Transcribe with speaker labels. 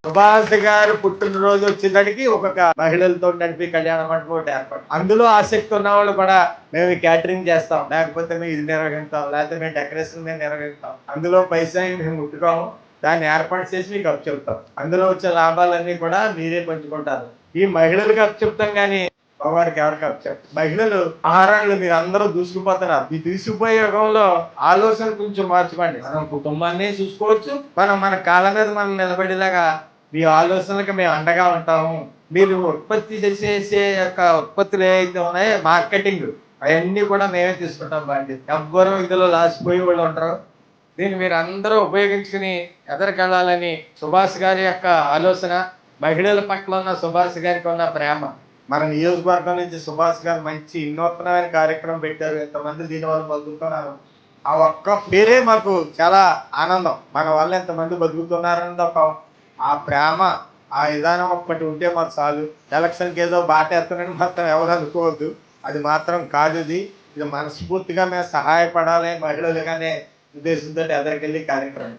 Speaker 1: సుభాష్ గారు పుట్టినరోజు వచ్చేసరికి ఒక్కొక్క మహిళలతో నడిపి కళ్యాణ మండపం ఒకటి ఏర్పాటు. అందులో ఆసక్తి ఉన్న వాళ్ళు కూడా మేము క్యాటరింగ్ చేస్తాం, లేకపోతే మేము ఇది నిర్వహిస్తాం, లేకపోతే మేము డెకరేషన్ మీద నిర్వహిస్తాం, అందులో పైసా మేము ముట్టుకోము, దాన్ని ఏర్పాటు చేసి మీకు అప్పచెప్తాం, అందులో వచ్చే లాభాలన్నీ కూడా మీరే పంచుకుంటారు. ఈ మహిళలకు అప్పచెప్తాం కానీ మగవారికి ఎవరికి అప్పచెప్తాం. మహిళలు ఆహారాలు మీరు అందరూ దూసుకుపోతున్నారు. ఈ తీసుకుపోయే యుగంలో ఆలోచన కొంచెం మార్చుకోండి. మనం కుటుంబాన్ని చూసుకోవచ్చు, మనం మన కాళ్ళ మీద మనం నిలబడేలాగా మీ ఆలోచనలకు మేము అండగా ఉంటాము. మీరు ఉత్పత్తి చేసే యొక్క ఉత్పత్తులు ఏవైతే ఉన్నాయో మార్కెటింగ్ అవన్నీ కూడా మేమే తీసుకుంటాం బాధ్యత. ఎవ్వరూ ఇందులో లాసిపోయి వాళ్ళు ఉంటారు. దీన్ని మీరు అందరూ ఉపయోగించుకుని ఎదరికెళ్ళాలని సుభాష్ గారి యొక్క ఆలోచన, మహిళల పట్ల ఉన్న సుభాష్ గారికి ఉన్న ప్రేమ. మన నియోజకవర్గం నుంచి సుభాష్ గారు మంచి వినూత్నమైన కార్యక్రమం పెట్టారు. ఎంతమంది దీనివల్ల బతుకుతున్నారు, ఆ ఒక్క పేరే మాకు చాలా ఆనందం. మన వల్ల ఎంతమంది బతుకుతున్నారన్నది ఒక ఆ ప్రేమ, ఆ విధానం ఒక్కటి ఉంటే మాకు చాలు. ఎలక్షన్కి ఏదో బాట ఎత్తనని మాత్రం ఎవరు అనుకోవద్దు, అది మాత్రం కాదు. ఇది మనస్ఫూర్తిగా మేము సహాయపడాలి మహిళలుగానే ఉద్దేశంతో ఎదరికెళ్ళి కార్యక్రమం.